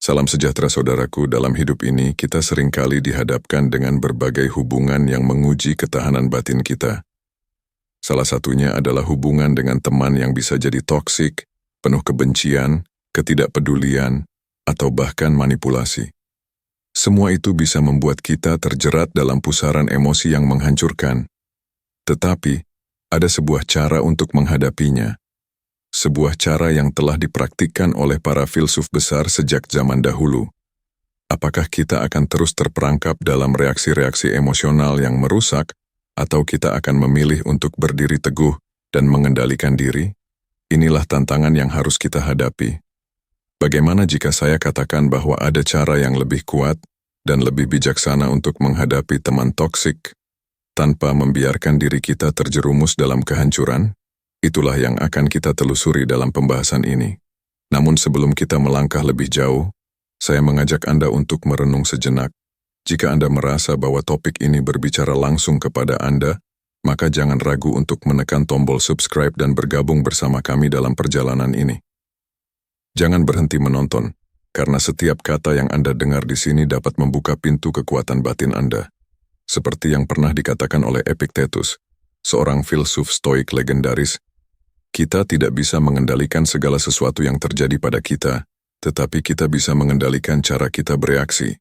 Salam sejahtera saudaraku, dalam hidup ini kita seringkali dihadapkan dengan berbagai hubungan yang menguji ketahanan batin kita. Salah satunya adalah hubungan dengan teman yang bisa jadi toksik, penuh kebencian, ketidakpedulian, atau bahkan manipulasi. Semua itu bisa membuat kita terjerat dalam pusaran emosi yang menghancurkan. Tetapi, ada sebuah cara untuk menghadapinya. Sebuah cara yang telah dipraktikkan oleh para filsuf besar sejak zaman dahulu. Apakah kita akan terus terperangkap dalam reaksi-reaksi emosional yang merusak, atau kita akan memilih untuk berdiri teguh dan mengendalikan diri? Inilah tantangan yang harus kita hadapi. Bagaimana jika saya katakan bahwa ada cara yang lebih kuat dan lebih bijaksana untuk menghadapi teman toksik, tanpa membiarkan diri kita terjerumus dalam kehancuran? Itulah yang akan kita telusuri dalam pembahasan ini. Namun sebelum kita melangkah lebih jauh, saya mengajak Anda untuk merenung sejenak. Jika Anda merasa bahwa topik ini berbicara langsung kepada Anda, maka jangan ragu untuk menekan tombol subscribe dan bergabung bersama kami dalam perjalanan ini. Jangan berhenti menonton, karena setiap kata yang Anda dengar di sini dapat membuka pintu kekuatan batin Anda. Seperti yang pernah dikatakan oleh Epictetus, seorang filsuf stoik legendaris, kita tidak bisa mengendalikan segala sesuatu yang terjadi pada kita, tetapi kita bisa mengendalikan cara kita bereaksi.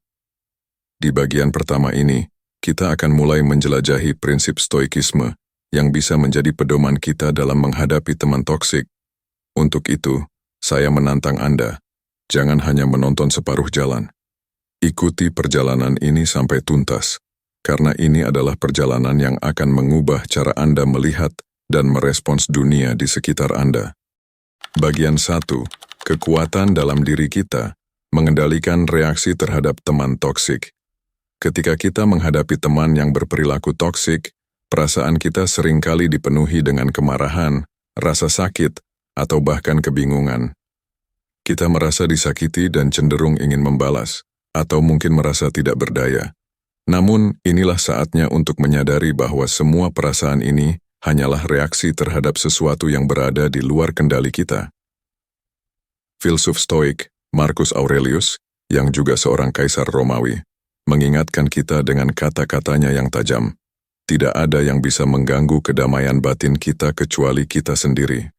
Di bagian pertama ini, kita akan mulai menjelajahi prinsip stoikisme yang bisa menjadi pedoman kita dalam menghadapi teman toksik. Untuk itu, saya menantang Anda, jangan hanya menonton separuh jalan. Ikuti perjalanan ini sampai tuntas, karena ini adalah perjalanan yang akan mengubah cara Anda melihat dan merespons dunia di sekitar Anda. Bagian 1. Kekuatan dalam diri kita, mengendalikan reaksi terhadap teman toksik. Ketika kita menghadapi teman yang berperilaku toksik, perasaan kita seringkali dipenuhi dengan kemarahan, rasa sakit, atau bahkan kebingungan. Kita merasa disakiti dan cenderung ingin membalas, atau mungkin merasa tidak berdaya. Namun, inilah saatnya untuk menyadari bahwa semua perasaan ini hanyalah reaksi terhadap sesuatu yang berada di luar kendali kita. Filsuf Stoik, Marcus Aurelius, yang juga seorang kaisar Romawi, mengingatkan kita dengan kata-katanya yang tajam. Tidak ada yang bisa mengganggu kedamaian batin kita kecuali kita sendiri.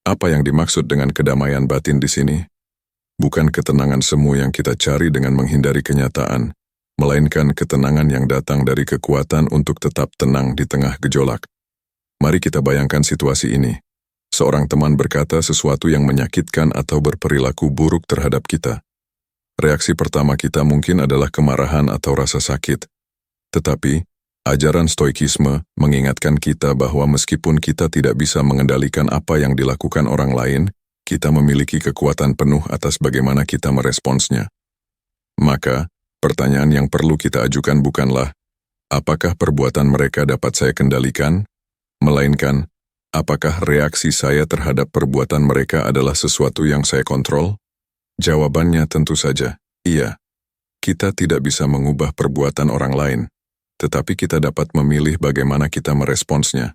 Apa yang dimaksud dengan kedamaian batin di sini? Bukan ketenangan semu yang kita cari dengan menghindari kenyataan, melainkan ketenangan yang datang dari kekuatan untuk tetap tenang di tengah gejolak. Mari kita bayangkan situasi ini. Seorang teman berkata sesuatu yang menyakitkan atau berperilaku buruk terhadap kita. Reaksi pertama kita mungkin adalah kemarahan atau rasa sakit. Tetapi, ajaran stoikisme mengingatkan kita bahwa meskipun kita tidak bisa mengendalikan apa yang dilakukan orang lain, kita memiliki kekuatan penuh atas bagaimana kita meresponsnya. Maka, pertanyaan yang perlu kita ajukan bukanlah, apakah perbuatan mereka dapat saya kendalikan? Melainkan, apakah reaksi saya terhadap perbuatan mereka adalah sesuatu yang saya kontrol? Jawabannya tentu saja, iya. Kita tidak bisa mengubah perbuatan orang lain, tetapi kita dapat memilih bagaimana kita meresponsnya.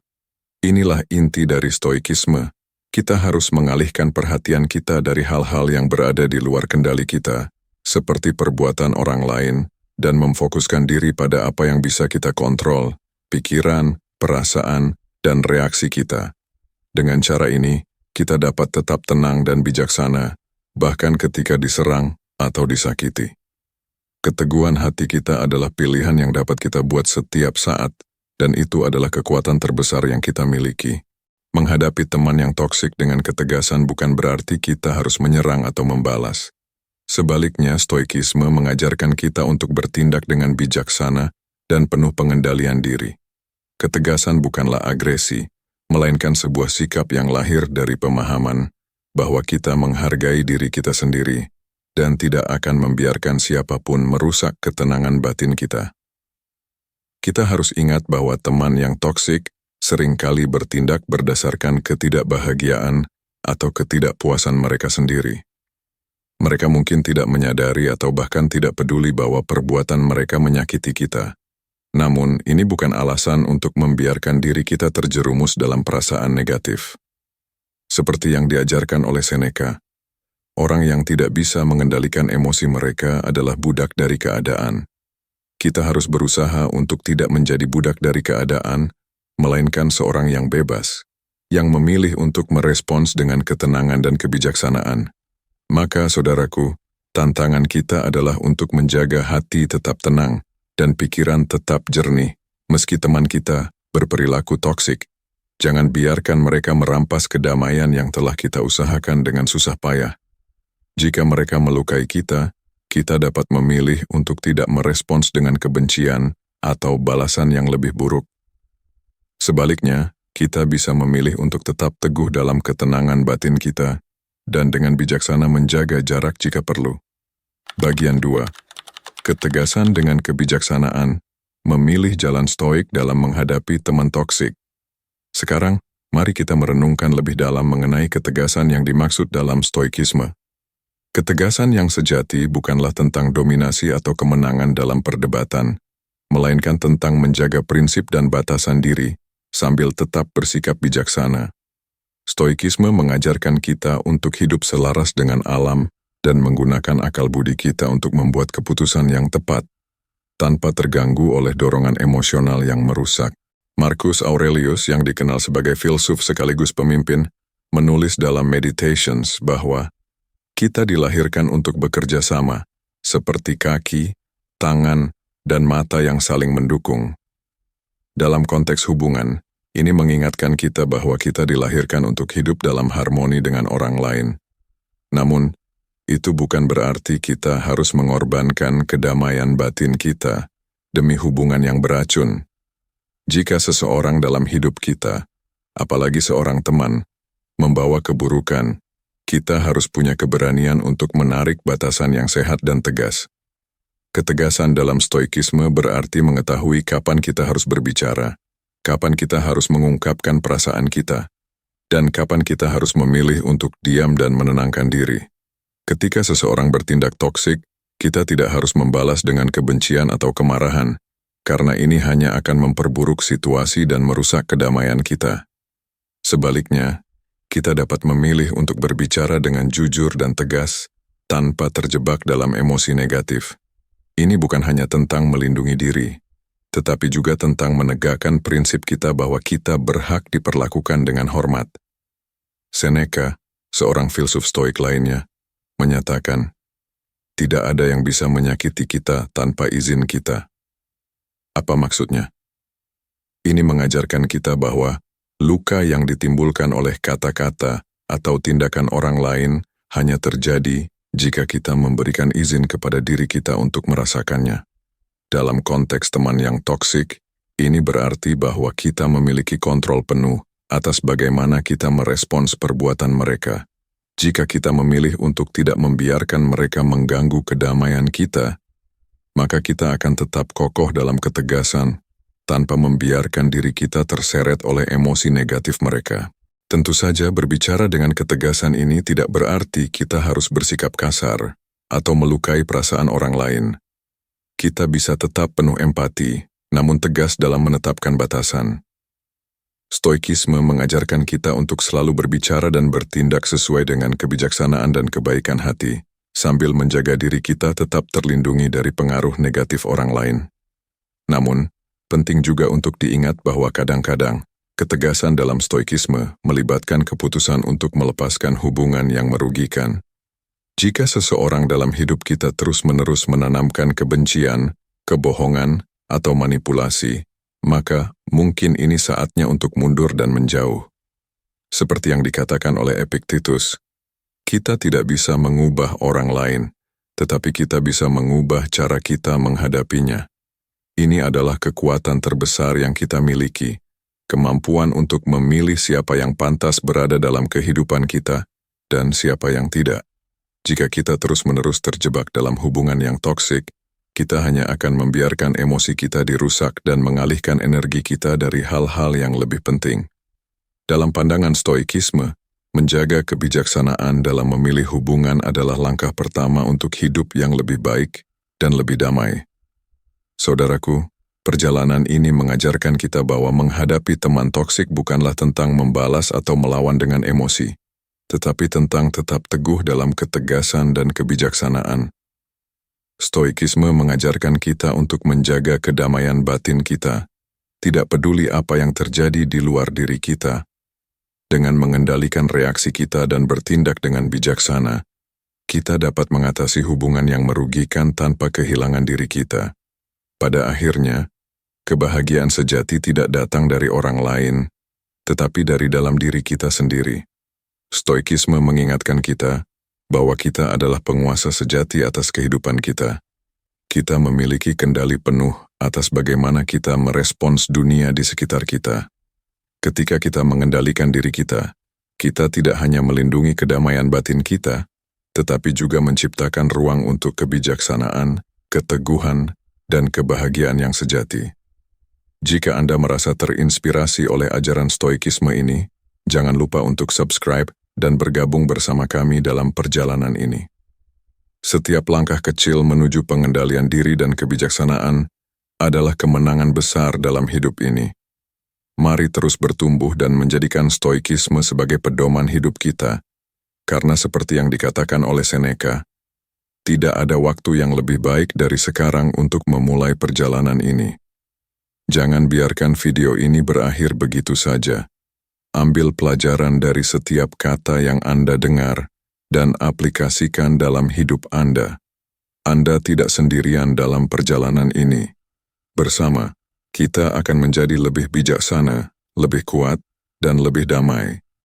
Inilah inti dari stoikisme. Kita harus mengalihkan perhatian kita dari hal-hal yang berada di luar kendali kita, seperti perbuatan orang lain, dan memfokuskan diri pada apa yang bisa kita kontrol, pikiran, perasaan, dan reaksi kita. Dengan cara ini, kita dapat tetap tenang dan bijaksana, bahkan ketika diserang atau disakiti. Keteguhan hati kita adalah pilihan yang dapat kita buat setiap saat, dan itu adalah kekuatan terbesar yang kita miliki. Menghadapi teman yang toksik dengan ketegasan bukan berarti kita harus menyerang atau membalas. Sebaliknya, stoikisme mengajarkan kita untuk bertindak dengan bijaksana dan penuh pengendalian diri. Ketegasan bukanlah agresi, melainkan sebuah sikap yang lahir dari pemahaman bahwa kita menghargai diri kita sendiri dan tidak akan membiarkan siapapun merusak ketenangan batin kita. Kita harus ingat bahwa teman yang toksik seringkali bertindak berdasarkan ketidakbahagiaan atau ketidakpuasan mereka sendiri. Mereka mungkin tidak menyadari atau bahkan tidak peduli bahwa perbuatan mereka menyakiti kita. Namun, ini bukan alasan untuk membiarkan diri kita terjerumus dalam perasaan negatif. Seperti yang diajarkan oleh Seneca, Orang yang tidak bisa mengendalikan emosi mereka adalah budak dari keadaan. Kita harus berusaha untuk tidak menjadi budak dari keadaan, melainkan seorang yang bebas, yang memilih untuk merespons dengan ketenangan dan kebijaksanaan. Maka, saudaraku, tantangan kita adalah untuk menjaga hati tetap tenang dan pikiran tetap jernih, meski teman kita berperilaku toksik. Jangan biarkan mereka merampas kedamaian yang telah kita usahakan dengan susah payah. Jika mereka melukai kita, kita dapat memilih untuk tidak merespons dengan kebencian atau balasan yang lebih buruk. Sebaliknya, kita bisa memilih untuk tetap teguh dalam ketenangan batin kita dan dengan bijaksana menjaga jarak jika perlu. Bagian 2. Ketegasan dengan kebijaksanaan, memilih jalan stoik dalam menghadapi teman toksik. Sekarang, mari kita merenungkan lebih dalam mengenai ketegasan yang dimaksud dalam stoikisme. Ketegasan yang sejati bukanlah tentang dominasi atau kemenangan dalam perdebatan, melainkan tentang menjaga prinsip dan batasan diri, sambil tetap bersikap bijaksana. Stoikisme mengajarkan kita untuk hidup selaras dengan alam dan menggunakan akal budi kita untuk membuat keputusan yang tepat, tanpa terganggu oleh dorongan emosional yang merusak. Marcus Aurelius, yang dikenal sebagai filsuf sekaligus pemimpin, menulis dalam Meditations bahwa kita dilahirkan untuk bekerja sama, seperti kaki, tangan, dan mata yang saling mendukung. Dalam konteks hubungan, ini mengingatkan kita bahwa kita dilahirkan untuk hidup dalam harmoni dengan orang lain. Namun, itu bukan berarti kita harus mengorbankan kedamaian batin kita demi hubungan yang beracun. Jika seseorang dalam hidup kita, apalagi seorang teman, membawa keburukan, kita harus punya keberanian untuk menarik batasan yang sehat dan tegas. Ketegasan dalam stoikisme berarti mengetahui kapan kita harus berbicara, kapan kita harus mengungkapkan perasaan kita, dan kapan kita harus memilih untuk diam dan menenangkan diri. Ketika seseorang bertindak toksik, kita tidak harus membalas dengan kebencian atau kemarahan, karena ini hanya akan memperburuk situasi dan merusak kedamaian kita. Sebaliknya, kita dapat memilih untuk berbicara dengan jujur dan tegas, tanpa terjebak dalam emosi negatif. Ini bukan hanya tentang melindungi diri, tetapi juga tentang menegakkan prinsip kita bahwa kita berhak diperlakukan dengan hormat. Seneca, seorang filsuf stoik lainnya, menyatakan, tidak ada yang bisa menyakiti kita tanpa izin kita. Apa maksudnya? Ini mengajarkan kita bahwa luka yang ditimbulkan oleh kata-kata atau tindakan orang lain hanya terjadi jika kita memberikan izin kepada diri kita untuk merasakannya. Dalam konteks teman yang toksik, ini berarti bahwa kita memiliki kontrol penuh atas bagaimana kita merespons perbuatan mereka. Jika kita memilih untuk tidak membiarkan mereka mengganggu kedamaian kita, maka kita akan tetap kokoh dalam ketegasan, tanpa membiarkan diri kita terseret oleh emosi negatif mereka. Tentu saja berbicara dengan ketegasan ini tidak berarti kita harus bersikap kasar atau melukai perasaan orang lain. Kita bisa tetap penuh empati, namun tegas dalam menetapkan batasan. Stoikisme mengajarkan kita untuk selalu berbicara dan bertindak sesuai dengan kebijaksanaan dan kebaikan hati, sambil menjaga diri kita tetap terlindungi dari pengaruh negatif orang lain. Namun, penting juga untuk diingat bahwa kadang-kadang, ketegasan dalam stoikisme melibatkan keputusan untuk melepaskan hubungan yang merugikan. Jika seseorang dalam hidup kita terus-menerus menanamkan kebencian, kebohongan, atau manipulasi, maka mungkin ini saatnya untuk mundur dan menjauh. Seperti yang dikatakan oleh Epictetus, kita tidak bisa mengubah orang lain, tetapi kita bisa mengubah cara kita menghadapinya. Ini adalah kekuatan terbesar yang kita miliki, kemampuan untuk memilih siapa yang pantas berada dalam kehidupan kita dan siapa yang tidak. Jika kita terus-menerus terjebak dalam hubungan yang toksik, kita hanya akan membiarkan emosi kita dirusak dan mengalihkan energi kita dari hal-hal yang lebih penting. Dalam pandangan stoikisme, menjaga kebijaksanaan dalam memilih hubungan adalah langkah pertama untuk hidup yang lebih baik dan lebih damai. Saudaraku, perjalanan ini mengajarkan kita bahwa menghadapi teman toksik bukanlah tentang membalas atau melawan dengan emosi. tetapi tentang tetap teguh dalam ketegasan dan kebijaksanaan. Stoikisme mengajarkan kita untuk menjaga kedamaian batin kita, tidak peduli apa yang terjadi di luar diri kita. Dengan mengendalikan reaksi kita dan bertindak dengan bijaksana, kita dapat mengatasi hubungan yang merugikan tanpa kehilangan diri kita. Pada akhirnya, kebahagiaan sejati tidak datang dari orang lain, tetapi dari dalam diri kita sendiri. Stoikisme mengingatkan kita bahwa kita adalah penguasa sejati atas kehidupan kita. Kita memiliki kendali penuh atas bagaimana kita merespons dunia di sekitar kita. Ketika kita mengendalikan diri kita tidak hanya melindungi kedamaian batin kita, tetapi juga menciptakan ruang untuk kebijaksanaan, keteguhan, dan kebahagiaan yang sejati. Jika Anda merasa terinspirasi oleh ajaran stoikisme ini, jangan lupa untuk subscribe dan bergabung bersama kami dalam perjalanan ini. Setiap langkah kecil menuju pengendalian diri dan kebijaksanaan adalah kemenangan besar dalam hidup ini. Mari terus bertumbuh dan menjadikan stoikisme sebagai pedoman hidup kita, karena seperti yang dikatakan oleh Seneca, tidak ada waktu yang lebih baik dari sekarang untuk memulai perjalanan ini. Jangan biarkan video ini berakhir begitu saja. Ambil pelajaran dari setiap kata yang Anda dengar dan aplikasikan dalam hidup Anda. Anda tidak sendirian dalam perjalanan ini. Bersama, kita akan menjadi lebih bijaksana, lebih kuat, dan lebih damai.